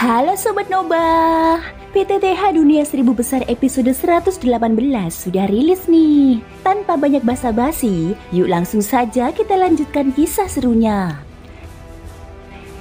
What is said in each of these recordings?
Halo Sobat Noba, PTTH Dunia 1000 Besar episode 118 sudah rilis nih. Tanpa banyak basa-basi, yuk langsung saja kita lanjutkan kisah serunya.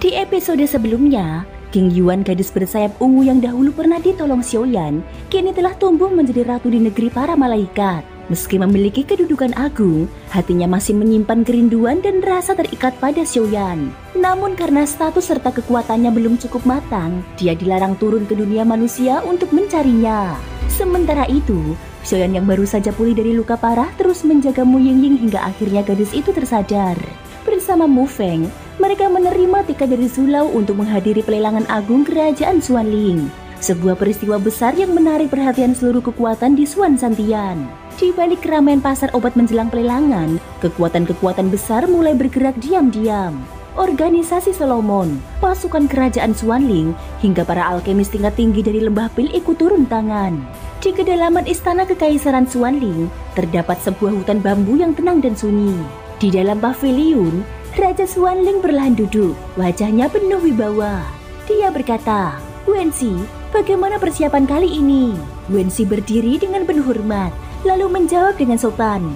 Di episode sebelumnya, King Yuan, gadis bersayap ungu yang dahulu pernah ditolong Xiaoyan, kini telah tumbuh menjadi ratu di negeri para malaikat. Meski memiliki kedudukan agung, hatinya masih menyimpan kerinduan dan rasa terikat pada Xiaoyan. Namun karena status serta kekuatannya belum cukup matang, dia dilarang turun ke dunia manusia untuk mencarinya. Sementara itu, Xiaoyan yang baru saja pulih dari luka parah terus menjaga Mu Yingying hingga akhirnya gadis itu tersadar. Bersama Mu Feng, mereka menerima tiket dari Zulau untuk menghadiri pelelangan agung kerajaan Xuanling. Sebuah peristiwa besar yang menarik perhatian seluruh kekuatan di Xuan Shantian. Di balik keramaian pasar obat menjelang pelelangan, kekuatan-kekuatan besar mulai bergerak diam-diam. Organisasi Solomon, pasukan kerajaan Xuanling, hingga para alkemis tingkat tinggi dari Lembah Pil ikut turun tangan. Di kedalaman istana kekaisaran Xuanling, terdapat sebuah hutan bambu yang tenang dan sunyi. Di dalam paviliun, Raja Xuanling berlahan duduk, wajahnya penuh wibawa. Dia berkata, "Wenxi, bagaimana persiapan kali ini?" Wenxi berdiri dengan penuh hormat, lalu menjawab dengan sopan,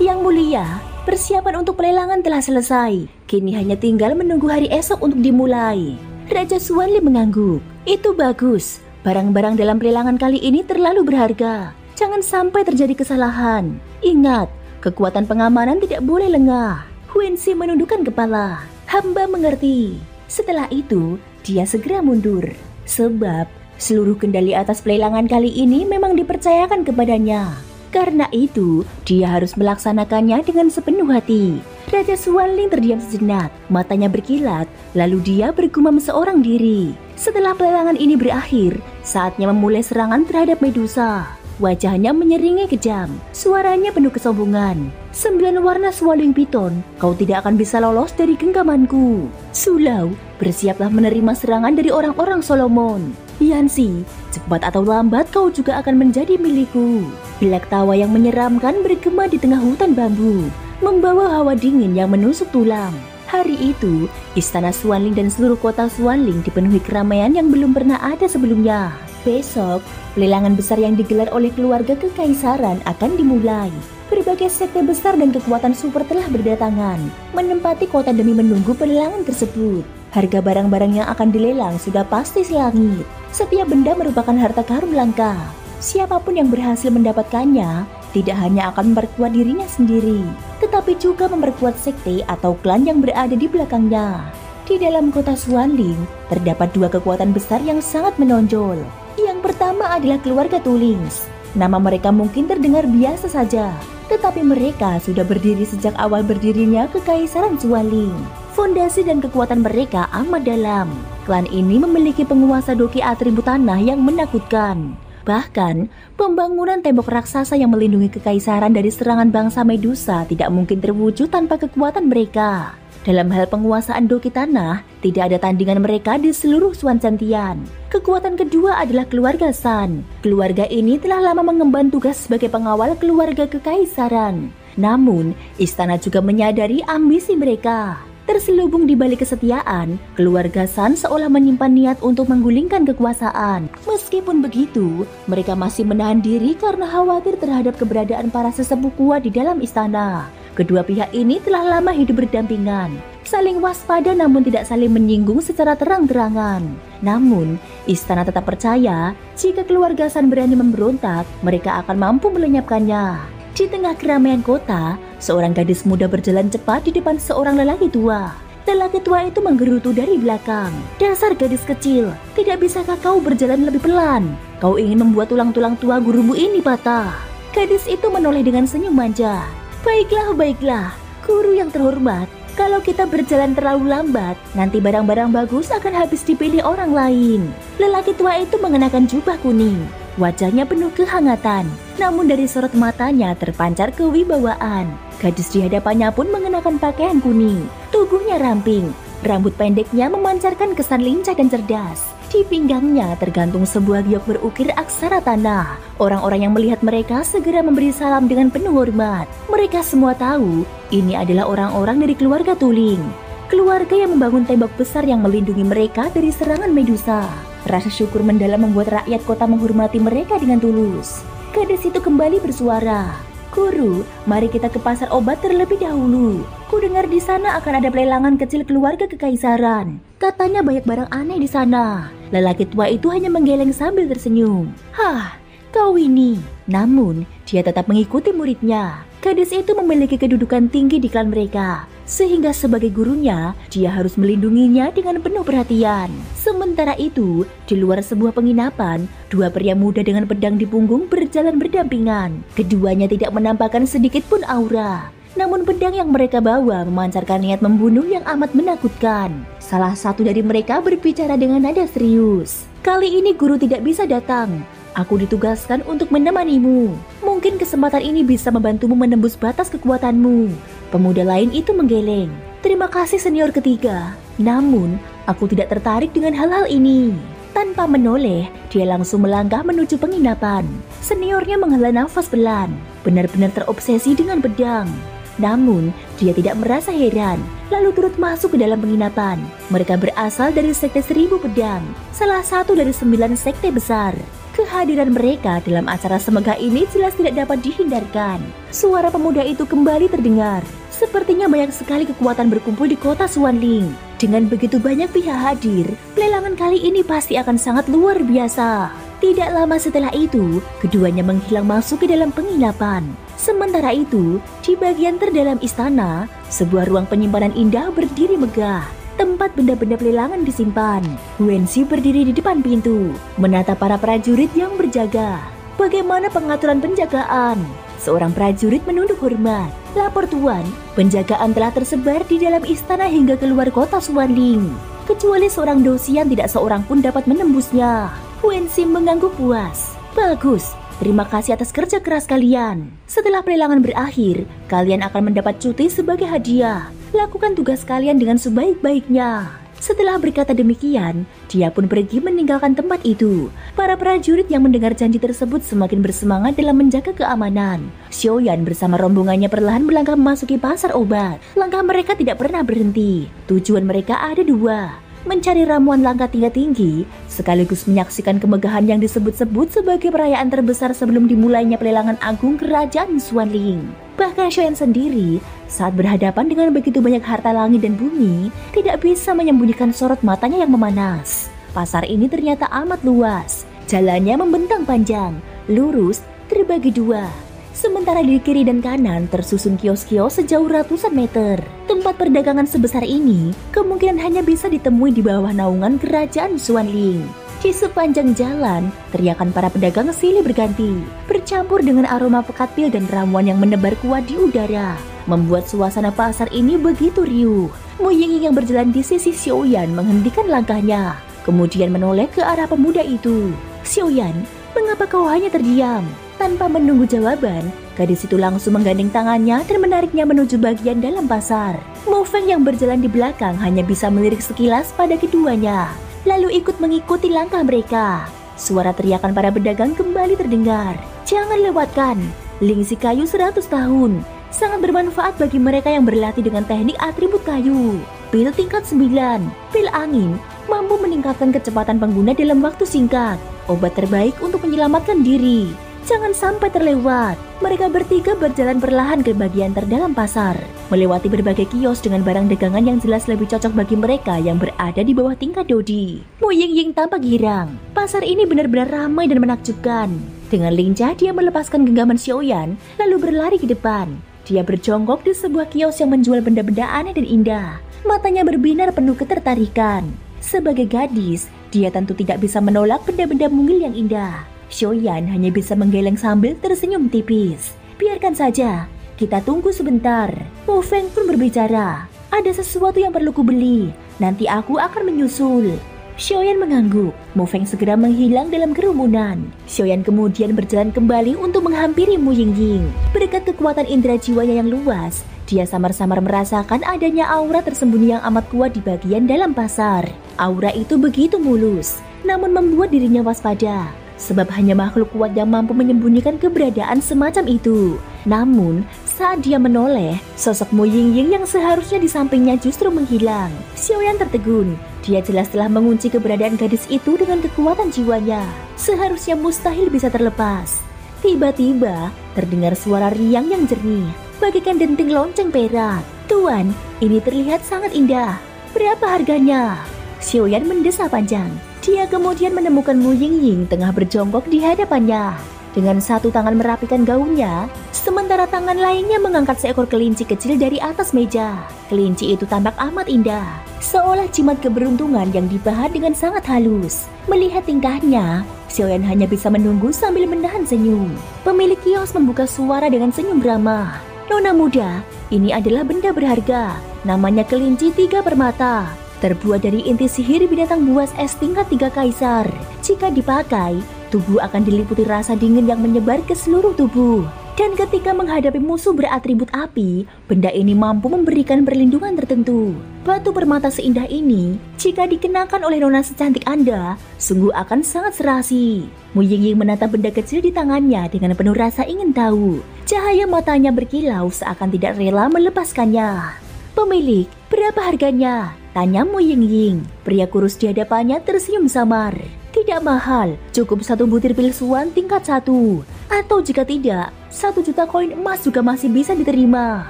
"Yang mulia, persiapan untuk pelelangan telah selesai. Kini hanya tinggal menunggu hari esok untuk dimulai." Raja Xuanling mengangguk. "Itu bagus. Barang-barang dalam pelelangan kali ini terlalu berharga. Jangan sampai terjadi kesalahan. Ingat, kekuatan pengamanan tidak boleh lengah." Wenxi menundukkan kepala. "Hamba mengerti." Setelah itu, dia segera mundur. Sebab seluruh kendali atas pelelangan kali ini memang dipercayakan kepadanya. Karena itu, dia harus melaksanakannya dengan sepenuh hati. Raja Xuanling terdiam sejenak, matanya berkilat, lalu dia bergumam seorang diri. Setelah pelelangan ini berakhir, saatnya memulai serangan terhadap Medusa. Wajahnya menyeringai kejam, suaranya penuh kesombongan. "9 warna Swaling Piton, kau tidak akan bisa lolos dari genggamanku. Zulau, bersiaplah menerima serangan dari orang-orang Solomon. Yanxi, cepat atau lambat kau juga akan menjadi milikku." Bilak tawa yang menyeramkan bergema di tengah hutan bambu, membawa hawa dingin yang menusuk tulang. Hari itu, istana Xuanling dan seluruh kota Xuanling dipenuhi keramaian yang belum pernah ada sebelumnya. Besok, pelelangan besar yang digelar oleh keluarga kekaisaran akan dimulai. Berbagai sekte besar dan kekuatan super telah berdatangan, menempati kota demi menunggu pelelangan tersebut. Harga barang-barang yang akan dilelang sudah pasti selangit. Setiap benda merupakan harta karun langka. Siapapun yang berhasil mendapatkannya, tidak hanya akan memperkuat dirinya sendiri, tetapi juga memperkuat sekte atau klan yang berada di belakangnya. Di dalam kota Xuanling, terdapat dua kekuatan besar yang sangat menonjol. Yang pertama adalah keluarga Tulings. Nama mereka mungkin terdengar biasa saja, tetapi mereka sudah berdiri sejak awal berdirinya Kekaisaran Xuanling. Fondasi dan kekuatan mereka amat dalam. Klan ini memiliki penguasa doki atribut tanah yang menakutkan. Bahkan, pembangunan tembok raksasa yang melindungi kekaisaran dari serangan bangsa Medusa tidak mungkin terwujud tanpa kekuatan mereka. Dalam hal penguasaan doki tanah, tidak ada tandingan mereka di seluruh Xuan Shantian. Kekuatan kedua adalah keluarga San. Keluarga ini telah lama mengemban tugas sebagai pengawal keluarga kekaisaran. Namun, istana juga menyadari ambisi mereka. Terselubung di balik kesetiaan, keluarga San seolah menyimpan niat untuk menggulingkan kekuasaan. Meskipun begitu, mereka masih menahan diri karena khawatir terhadap keberadaan para sesepuh kuat di dalam istana. Kedua pihak ini telah lama hidup berdampingan, saling waspada namun tidak saling menyinggung secara terang-terangan. Namun, istana tetap percaya jika keluarga San berani memberontak, mereka akan mampu melenyapkannya. Di tengah keramaian kota, seorang gadis muda berjalan cepat di depan seorang lelaki tua. Lelaki tua itu menggerutu dari belakang. "Dasar gadis kecil, tidak bisakah kau berjalan lebih pelan? Kau ingin membuat tulang-tulang tua gurumu ini patah." Gadis itu menoleh dengan senyum manja. Baiklah, guru yang terhormat. Kalau kita berjalan terlalu lambat, nanti barang-barang bagus akan habis dipilih orang lain." Lelaki tua itu mengenakan jubah kuning. Wajahnya penuh kehangatan, namun dari sorot matanya terpancar kewibawaan. Gadis di hadapannya pun mengenakan pakaian kuning. Tubuhnya ramping, rambut pendeknya memancarkan kesan lincah dan cerdas. Di pinggangnya tergantung sebuah giok berukir aksara tanah. Orang-orang yang melihat mereka segera memberi salam dengan penuh hormat. Mereka semua tahu ini adalah orang-orang dari keluarga Tuling. keluarga yang membangun tembok besar yang melindungi mereka dari serangan Medusa. Rasa syukur mendalam membuat rakyat kota menghormati mereka dengan tulus. Gadis itu kembali bersuara, "Guru, mari kita ke pasar obat terlebih dahulu. Kudengar di sana akan ada pelelangan kecil keluarga kekaisaran. Katanya banyak barang aneh di sana." Lelaki tua itu hanya menggeleng sambil tersenyum. "Hah, kau ini." Namun, dia tetap mengikuti muridnya. Gadis itu memiliki kedudukan tinggi di klan mereka, sehingga sebagai gurunya, dia harus melindunginya dengan penuh perhatian. Sementara itu, di luar sebuah penginapan, dua pria muda dengan pedang di punggung berjalan berdampingan. Keduanya tidak menampakkan sedikit pun aura. Namun pedang yang mereka bawa memancarkan niat membunuh yang amat menakutkan. Salah satu dari mereka berbicara dengan nada serius. "Kali ini guru tidak bisa datang. Aku ditugaskan untuk menemanimu. Mungkin kesempatan ini bisa membantumu menembus batas kekuatanmu." Pemuda lain itu menggeleng. "Terima kasih senior ketiga. Namun, aku tidak tertarik dengan hal-hal ini." Tanpa menoleh, dia langsung melangkah menuju penginapan. Seniornya menghela nafas pelan, benar-benar terobsesi dengan pedang. Namun, dia tidak merasa heran, lalu turut masuk ke dalam penginapan. Mereka berasal dari Sekte 1000 Pedang, salah satu dari 9 sekte besar. Kehadiran mereka dalam acara semegah ini jelas tidak dapat dihindarkan. Suara pemuda itu kembali terdengar. Sepertinya banyak sekali kekuatan berkumpul di kota Xuanling. Dengan begitu banyak pihak hadir, pelelangan kali ini pasti akan sangat luar biasa. Tidak lama setelah itu, keduanya menghilang masuk ke dalam penginapan. Sementara itu, di bagian terdalam istana, sebuah ruang penyimpanan indah berdiri megah. Tempat benda-benda pelelangan disimpan. Wensi berdiri di depan pintu, menatap para prajurit yang berjaga. "Bagaimana pengaturan penjagaan?" Seorang prajurit menunduk hormat. "Lapor tuan, penjagaan telah tersebar di dalam istana hingga keluar kota Xuanling. Kecuali seorang dosian, tidak seorang pun dapat menembusnya." Wensi mengangguk puas. "Bagus. Terima kasih atas kerja keras kalian. Setelah pelelangan berakhir, kalian akan mendapat cuti sebagai hadiah. Lakukan tugas kalian dengan sebaik-baiknya." Setelah berkata demikian, dia pun pergi meninggalkan tempat itu. Para prajurit yang mendengar janji tersebut semakin bersemangat dalam menjaga keamanan. Xiaoyan bersama rombongannya perlahan melangkah memasuki pasar obat. Langkah mereka tidak pernah berhenti. Tujuan mereka ada dua: mencari ramuan langka tingkat tinggi, sekaligus menyaksikan kemegahan yang disebut-sebut sebagai perayaan terbesar sebelum dimulainya pelelangan agung kerajaan Xuanling. Bahkan Xiaoyan sendiri, saat berhadapan dengan begitu banyak harta langit dan bumi, tidak bisa menyembunyikan sorot matanya yang memanas. Pasar ini ternyata amat luas. Jalannya membentang panjang, lurus, terbagi dua. Sementara di kiri dan kanan tersusun kios-kios sejauh ratusan meter. Tempat perdagangan sebesar ini kemungkinan hanya bisa ditemui di bawah naungan kerajaan Xuanling. Di sepanjang jalan, teriakan para pedagang silih berganti, bercampur dengan aroma pekat pil dan ramuan yang menebar kuat di udara, membuat suasana pasar ini begitu riuh. Mu Yingying yang berjalan di sisi Xiaoyan menghentikan langkahnya, kemudian menoleh ke arah pemuda itu. "Xiaoyan, mengapa kau hanya terdiam?" Tanpa menunggu jawaban, gadis itu langsung menggandeng tangannya dan menariknya menuju bagian dalam pasar. Mu Feng yang berjalan di belakang hanya bisa melirik sekilas pada keduanya, lalu ikut mengikuti langkah mereka. Suara teriakan para pedagang kembali terdengar. "Jangan lewatkan, lingsi kayu 100 tahun. Sangat bermanfaat bagi mereka yang berlatih dengan teknik atribut kayu. Pil tingkat 9, pil angin, mampu meningkatkan kecepatan pengguna dalam waktu singkat. Obat terbaik untuk menyelamatkan diri. Jangan sampai terlewat." Mereka bertiga berjalan perlahan ke bagian terdalam pasar, melewati berbagai kios dengan barang dagangan yang jelas lebih cocok bagi mereka yang berada di bawah tingkat Dodi. Mu Yingying tampak girang. Pasar ini benar-benar ramai dan menakjubkan. Dengan lincah dia melepaskan genggaman Xiaoyan, lalu berlari ke depan. Dia berjongkok di sebuah kios yang menjual benda-benda aneh dan indah. Matanya berbinar penuh ketertarikan. Sebagai gadis, dia tentu tidak bisa menolak benda-benda mungil yang indah. Xiaoyan hanya bisa menggeleng sambil tersenyum tipis. "Biarkan saja, kita tunggu sebentar." Mu Feng pun berbicara. "Ada sesuatu yang perlu kubeli, nanti aku akan menyusul." Xiaoyan mengangguk. Mu Feng segera menghilang dalam kerumunan. Xiaoyan kemudian berjalan kembali untuk menghampiri Mu Yingying. Berkat kekuatan indera jiwanya yang luas, dia samar-samar merasakan adanya aura tersembunyi yang amat kuat di bagian dalam pasar. Aura itu begitu mulus, namun membuat dirinya waspada, sebab hanya makhluk kuat yang mampu menyembunyikan keberadaan semacam itu. Namun, saat dia menoleh, sosok Mu Yingying yang seharusnya di sampingnya justru menghilang. Xiaoyan tertegun. Dia jelas telah mengunci keberadaan gadis itu dengan kekuatan jiwanya. Seharusnya mustahil bisa terlepas. Tiba-tiba, terdengar suara riang yang jernih, bagaikan denting lonceng perak. "Tuan, ini terlihat sangat indah. Berapa harganya?" Xiaoyan mendesah panjang. Dia kemudian menemukan Mu Yingying tengah berjongkok di hadapannya. Dengan satu tangan merapikan gaunnya, sementara tangan lainnya mengangkat seekor kelinci kecil dari atas meja. Kelinci itu tampak amat indah, seolah jimat keberuntungan yang dipahat dengan sangat halus. Melihat tingkahnya, Xiaoyan hanya bisa menunggu sambil menahan senyum. Pemilik kios membuka suara dengan senyum ramah. "Nona muda, ini adalah benda berharga. Namanya kelinci 3 permata. Terbuat dari inti sihir binatang buas es tingkat 3 kaisar. Jika dipakai, tubuh akan diliputi rasa dingin yang menyebar ke seluruh tubuh. Dan ketika menghadapi musuh beratribut api, benda ini mampu memberikan perlindungan tertentu. Batu permata seindah ini, jika dikenakan oleh nona secantik Anda, sungguh akan sangat serasi." Mu Yingying menatap benda kecil di tangannya dengan penuh rasa ingin tahu. Cahaya matanya berkilau seakan tidak rela melepaskannya. "Pemilik, berapa harganya?" tanya Mu Yingying. Pria kurus di hadapannya tersenyum samar. "Tidak mahal, cukup 1 butir pil suan tingkat 1. Atau jika tidak, 1 juta koin emas juga masih bisa diterima."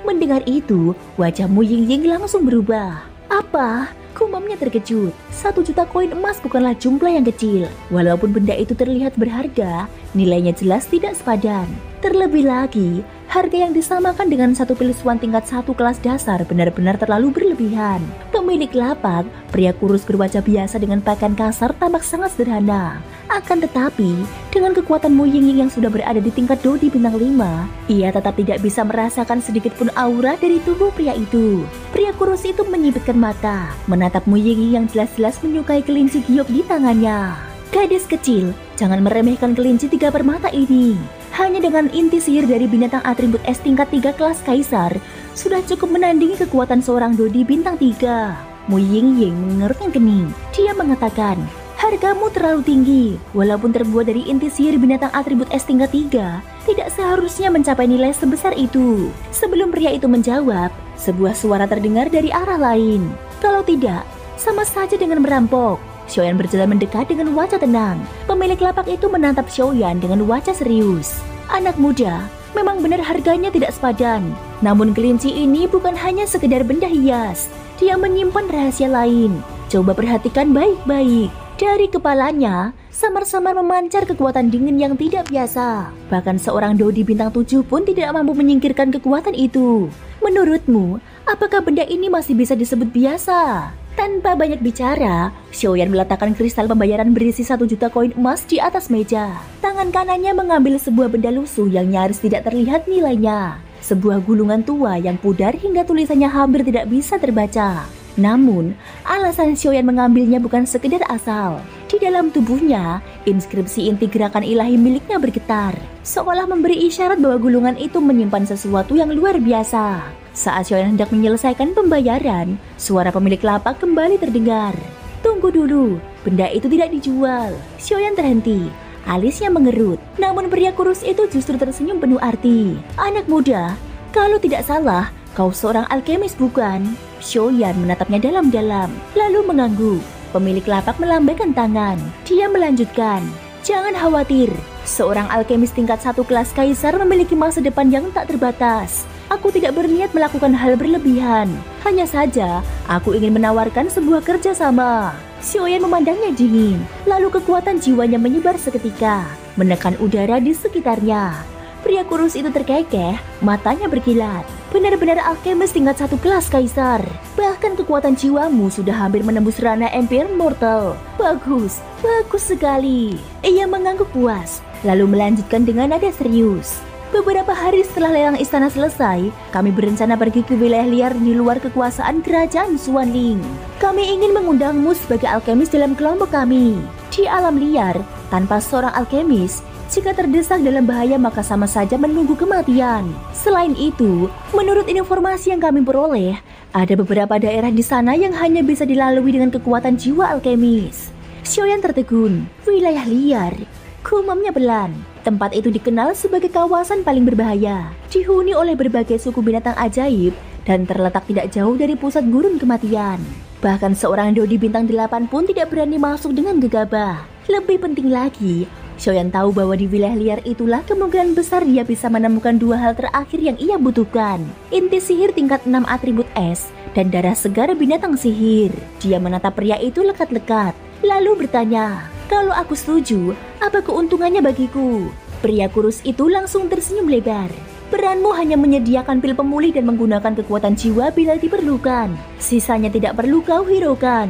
Mendengar itu, wajah Mu Yingying langsung berubah. "Apa?" Gumamnya terkejut. 1 juta koin emas bukanlah jumlah yang kecil. Walaupun benda itu terlihat berharga, nilainya jelas tidak sepadan. Terlebih lagi, harga yang disamakan dengan 1 pil suan tingkat 1 kelas dasar benar-benar terlalu berlebihan. Pemilik lapak, pria kurus berwajah biasa dengan pakaian kasar, tampak sangat sederhana. Akan tetapi, dengan kekuatan Mu Yingying yang sudah berada di tingkat Dodi bintang 5, ia tetap tidak bisa merasakan sedikit pun aura dari tubuh pria itu. Pria kurus itu menyipitkan mata, menatap Mu Yingying yang jelas-jelas menyukai kelinci giok di tangannya. "Gadis kecil, jangan meremehkan kelinci 3 permata ini. Hanya dengan inti sihir dari binatang atribut es tingkat 3 kelas kaisar, sudah cukup menandingi kekuatan seorang Dodi bintang 3. Mu Yingying mengerutkan kening. Dia mengatakan, "Hargamu terlalu tinggi. Walaupun terbuat dari inti sihir binatang atribut es tingkat 3, tidak seharusnya mencapai nilai sebesar itu." Sebelum pria itu menjawab, sebuah suara terdengar dari arah lain. "Kalau tidak, sama saja dengan merampok." Xiaoyan berjalan mendekat dengan wajah tenang. Pemilik lapak itu menatap Xiaoyan dengan wajah serius. "Anak muda, memang benar harganya tidak sepadan. Namun kelinci ini bukan hanya sekedar benda hias. Dia menyimpan rahasia lain. Coba perhatikan baik-baik." Dari kepalanya, samar-samar memancar kekuatan dingin yang tidak biasa. Bahkan seorang Dodi bintang 7 pun tidak mampu menyingkirkan kekuatan itu. "Menurutmu, apakah benda ini masih bisa disebut biasa?" Tanpa banyak bicara, Xiaoyan meletakkan kristal pembayaran berisi 1 juta koin emas di atas meja. Tangan kanannya mengambil sebuah benda lusuh yang nyaris tidak terlihat nilainya. Sebuah gulungan tua yang pudar hingga tulisannya hampir tidak bisa terbaca. Namun, alasan Xiaoyan mengambilnya bukan sekedar asal. Di dalam tubuhnya, inskripsi inti gerakan ilahi miliknya bergetar, seolah memberi isyarat bahwa gulungan itu menyimpan sesuatu yang luar biasa. Saat Xiaoyan hendak menyelesaikan pembayaran, suara pemilik lapak kembali terdengar. "Tunggu dulu, benda itu tidak dijual." Xiaoyan terhenti, alisnya mengerut. Namun pria kurus itu justru tersenyum penuh arti. "Anak muda, kalau tidak salah, kau seorang alkemis bukan?" Xiaoyan menatapnya dalam-dalam, lalu mengangguk. Pemilik lapak melambaikan tangan. Dia melanjutkan, "Jangan khawatir, seorang alkemis tingkat 1 kelas kaisar memiliki masa depan yang tak terbatas. Aku tidak berniat melakukan hal berlebihan. Hanya saja, aku ingin menawarkan sebuah kerjasama." Xiaoyan memandangnya dingin, lalu kekuatan jiwanya menyebar seketika, menekan udara di sekitarnya. Pria kurus itu terkekeh, matanya berkilat. "Benar-benar alkemis tingkat 1 kelas kaisar. Bahkan kekuatan jiwamu sudah hampir menembus ranah Empire Mortal. Bagus, bagus sekali." Ia mengangguk puas, lalu melanjutkan dengan nada serius. "Beberapa hari setelah lelang istana selesai, kami berencana pergi ke wilayah liar di luar kekuasaan kerajaan Xuanling. Kami ingin mengundangmu sebagai alkemis dalam kelompok kami. Di alam liar, tanpa seorang alkemis, jika terdesak dalam bahaya maka sama saja menunggu kematian. Selain itu, menurut informasi yang kami peroleh, ada beberapa daerah di sana yang hanya bisa dilalui dengan kekuatan jiwa alkemis." Xiaoyan tertegun. "Wilayah liar?" Gumamnya pelan. Tempat itu dikenal sebagai kawasan paling berbahaya, dihuni oleh berbagai suku binatang ajaib, dan terletak tidak jauh dari pusat gurun kematian. Bahkan seorang Dodi bintang 8 pun tidak berani masuk dengan gegabah. Lebih penting lagi, Xiaoyan tahu bahwa di wilayah liar itulah kemungkinan besar dia bisa menemukan dua hal terakhir yang ia butuhkan. Inti sihir tingkat 6 atribut es dan darah segar binatang sihir. Dia menatap pria itu lekat-lekat, lalu bertanya, "Kalau aku setuju, apa keuntungannya bagiku?" Pria kurus itu langsung tersenyum lebar. "Peranmu hanya menyediakan pil pemulih dan menggunakan kekuatan jiwa bila diperlukan. Sisanya tidak perlu kau hiraukan.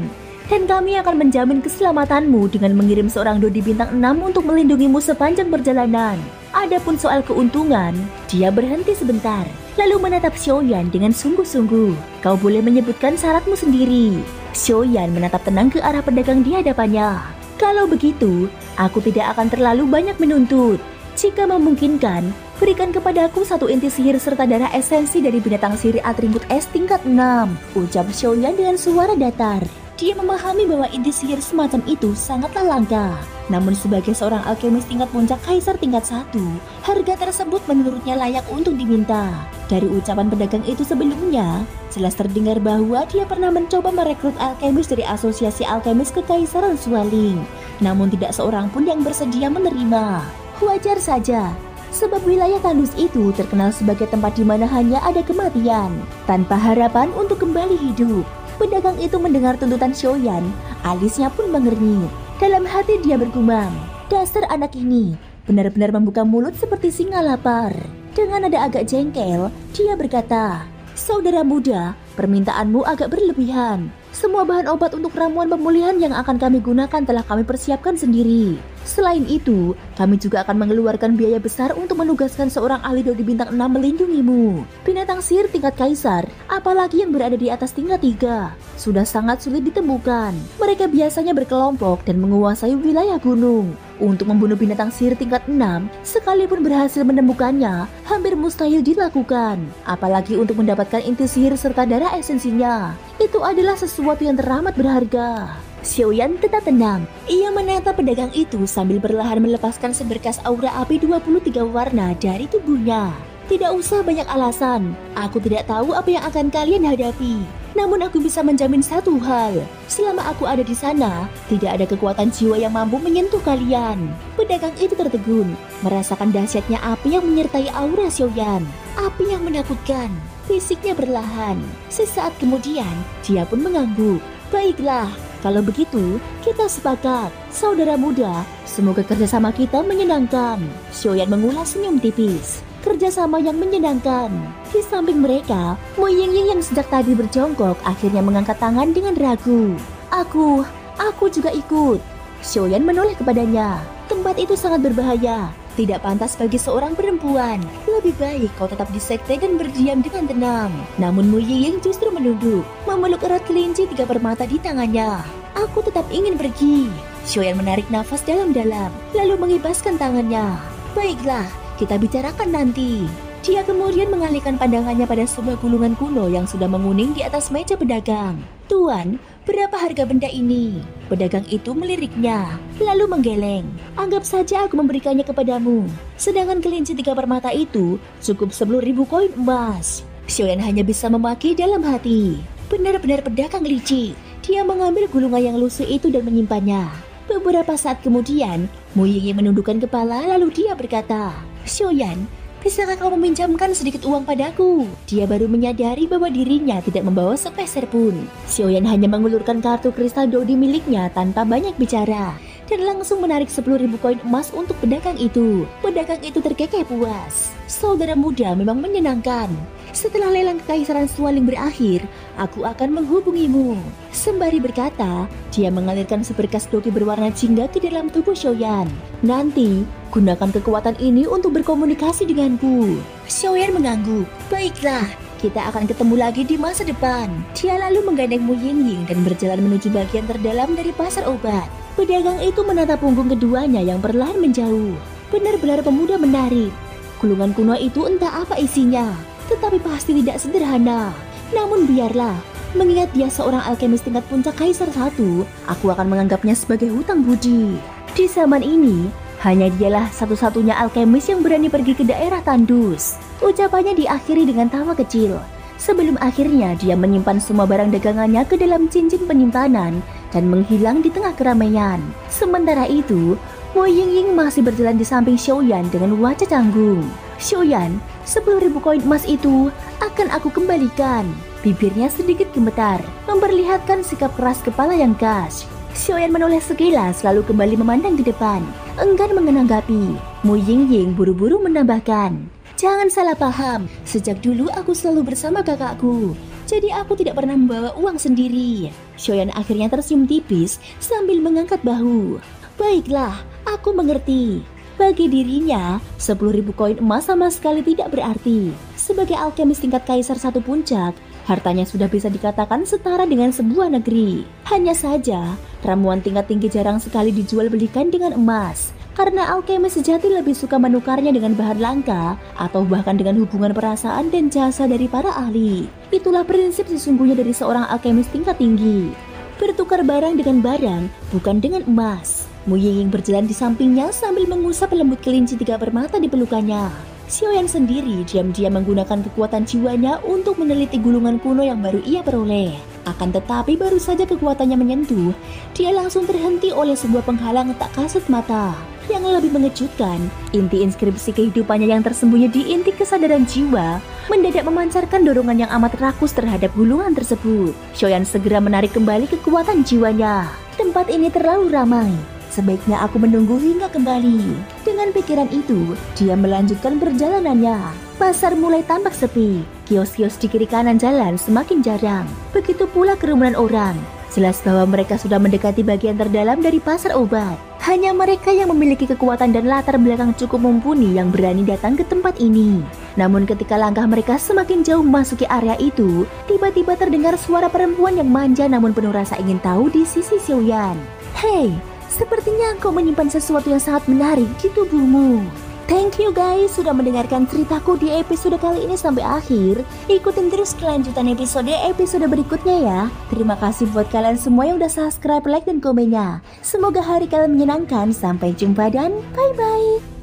Dan kami akan menjamin keselamatanmu dengan mengirim seorang Dodi bintang 6 untuk melindungimu sepanjang perjalanan. Adapun soal keuntungan," dia berhenti sebentar, lalu menatap Xiaoyan dengan sungguh-sungguh. "Kau boleh menyebutkan syaratmu sendiri." Xiaoyan menatap tenang ke arah pedagang di hadapannya. "Kalau begitu, aku tidak akan terlalu banyak menuntut. Jika memungkinkan, berikan kepadaku satu inti sihir serta darah esensi dari binatang sihir atribut es tingkat 6, ucap Xiaoyan dengan suara datar. Dia memahami bahwa inti sihir semacam itu sangatlah langka. Namun sebagai seorang alkemis tingkat puncak kaisar tingkat 1, harga tersebut menurutnya layak untuk diminta. Dari ucapan pedagang itu sebelumnya, jelas terdengar bahwa dia pernah mencoba merekrut alkemis dari asosiasi alkemis kekaisaran Sualing. Namun tidak seorang pun yang bersedia menerima. Wajar saja, sebab wilayah tandus itu terkenal sebagai tempat di mana hanya ada kematian, tanpa harapan untuk kembali hidup. Pedagang itu mendengar tuntutan Xiaoyan, alisnya pun mengernyit. Dalam hati dia bergumam, "Dasar anak ini benar-benar membuka mulut seperti singa lapar." Dengan nada agak jengkel, dia berkata, "Saudara muda, permintaanmu agak berlebihan. Semua bahan obat untuk ramuan pemulihan yang akan kami gunakan telah kami persiapkan sendiri. Selain itu, kami juga akan mengeluarkan biaya besar untuk menugaskan seorang ahli Dodi bintang 6 melindungimu. Binatang sihir tingkat kaisar, apalagi yang berada di atas tingkat 3, sudah sangat sulit ditemukan. Mereka biasanya berkelompok dan menguasai wilayah gunung. Untuk membunuh binatang sihir tingkat 6, sekalipun berhasil menemukannya, hampir mustahil dilakukan. Apalagi untuk mendapatkan inti sihir serta darah esensinya. Itu adalah sesuatu yang teramat berharga." Xiaoyan tetap tenang. Ia menatap pedagang itu sambil perlahan melepaskan seberkas aura api 23 warna dari tubuhnya. "Tidak usah banyak alasan. Aku tidak tahu apa yang akan kalian hadapi. Namun aku bisa menjamin satu hal. Selama aku ada di sana, tidak ada kekuatan jiwa yang mampu menyentuh kalian." Pedagang itu tertegun, merasakan dahsyatnya api yang menyertai aura Xiaoyan. Api yang menakutkan. Fisiknya perlahan. Sesaat kemudian, dia pun mengangguk. "Baiklah, kalau begitu, kita sepakat. Saudara muda, semoga kerjasama kita menyenangkan." Xiaoyan mengulas senyum tipis. Kerjasama yang menyenangkan. Di samping mereka, Mo Yingying yang sejak tadi berjongkok akhirnya mengangkat tangan dengan ragu. Aku juga ikut." Xiaoyan menoleh kepadanya. "Tempat itu sangat berbahaya. Tidak pantas bagi seorang perempuan. Lebih baik kau tetap di sekte dan berdiam dengan tenang." Namun Mo Yingying justru menunduk, memeluk erat kelinci 3 permata di tangannya. "Aku tetap ingin pergi." Xiaoyan menarik nafas dalam-dalam, lalu mengibaskan tangannya. "Baiklah, kita bicarakan nanti." Dia kemudian mengalihkan pandangannya pada sebuah gulungan kuno yang sudah menguning di atas meja pedagang. "Tuan, berapa harga benda ini?" Pedagang itu meliriknya, lalu menggeleng. "Anggap saja aku memberikannya kepadamu. Sedangkan kelinci 3 permata itu cukup 10.000 koin emas." Xiaoyan hanya bisa memaki dalam hati. Benar-benar pedagang licik. Dia mengambil gulungan yang lusuh itu dan menyimpannya. Beberapa saat kemudian, Mo Yingying menundukkan kepala lalu dia berkata, "Xiaoyan, bisakah kau meminjamkan sedikit uang padaku?" Dia baru menyadari bahwa dirinya tidak membawa sepeser pun. Xiaoyan hanya mengulurkan kartu kristal Dodi miliknya tanpa banyak bicara dan langsung menarik 10.000 koin emas untuk pedagang itu. Pedagang itu terkekeh puas. "Saudara muda memang menyenangkan. Setelah lelang kekaisaran Sualing berakhir, aku akan menghubungimu." Sembari berkata, dia mengalirkan seberkas doki berwarna jingga ke dalam tubuh Xiaoyan. "Nanti, gunakan kekuatan ini untuk berkomunikasi denganku." Xiaoyan mengangguk. "Baiklah, kita akan ketemu lagi di masa depan." Dia lalu menggandeng Mo Yingying dan berjalan menuju bagian terdalam dari pasar obat. Pedagang itu menatap punggung keduanya yang perlahan menjauh. Benar-benar pemuda menarik. Gulungan kuno itu entah apa isinya, tetapi pasti tidak sederhana. Namun biarlah, mengingat dia seorang alkemis tingkat puncak kaisar 1, aku akan menganggapnya sebagai hutang budi. Di zaman ini, Hanya dialah satu-satunya alkemis yang berani pergi ke daerah tandus. Ucapannya diakhiri dengan tawa kecil. Sebelum akhirnya dia menyimpan semua barang dagangannya ke dalam cincin penyimpanan dan menghilang di tengah keramaian. Sementara itu, Mo Yingying masih berjalan di samping Xiaoyan dengan wajah canggung. "Xiaoyan, 10.000 koin emas itu akan aku kembalikan." Bibirnya sedikit gemetar, memperlihatkan sikap keras kepala yang khas. Xiaoyan menoleh sekilas lalu kembali memandang ke depan, enggan menanggapi. Mo Yingying buru-buru menambahkan, "Jangan salah paham, sejak dulu aku selalu bersama kakakku, jadi aku tidak pernah membawa uang sendiri." Xiaoyan akhirnya tersenyum tipis sambil mengangkat bahu. "Baiklah, aku mengerti." Bagi dirinya, 10.000 koin emas sama sekali tidak berarti. Sebagai alkemis tingkat kaisar satu puncak, hartanya sudah bisa dikatakan setara dengan sebuah negeri. Hanya saja, ramuan tingkat tinggi jarang sekali dijual belikan dengan emas. Karena alkemis sejati lebih suka menukarnya dengan bahan langka atau bahkan dengan hubungan perasaan dan jasa dari para ahli. Itulah prinsip sesungguhnya dari seorang alkemis tingkat tinggi. Bertukar barang dengan barang, bukan dengan emas. Mo Yingying berjalan di sampingnya sambil mengusap lembut kelinci 3 permata di pelukannya. Xiaoyan sendiri diam-diam menggunakan kekuatan jiwanya untuk meneliti gulungan kuno yang baru ia peroleh. Akan tetapi baru saja kekuatannya menyentuh, dia langsung terhenti oleh sebuah penghalang tak kasat mata. Yang lebih mengejutkan, inti inskripsi kehidupannya yang tersembunyi di inti kesadaran jiwa mendadak memancarkan dorongan yang amat rakus terhadap gulungan tersebut. Xiaoyan segera menarik kembali kekuatan jiwanya. "Tempat ini terlalu ramai. Sebaiknya aku menunggu hingga kembali." Dengan pikiran itu, dia melanjutkan perjalanannya. Pasar mulai tampak sepi. Kios-kios di kiri kanan jalan semakin jarang. Begitu pula kerumunan orang. Jelas bahwa mereka sudah mendekati bagian terdalam dari pasar obat. Hanya mereka yang memiliki kekuatan dan latar belakang cukup mumpuni yang berani datang ke tempat ini. Namun ketika langkah mereka semakin jauh memasuki area itu, tiba-tiba terdengar suara perempuan yang manja namun penuh rasa ingin tahu di sisi Xiaoyan. "Hei, sepertinya engkau menyimpan sesuatu yang sangat menarik di tubuhmu." Thank you guys sudah mendengarkan ceritaku di episode kali ini sampai akhir. Ikutin terus kelanjutan episode berikutnya ya. Terima kasih buat kalian semua yang udah subscribe, like, dan komennya. Semoga hari kalian menyenangkan. Sampai jumpa dan bye-bye.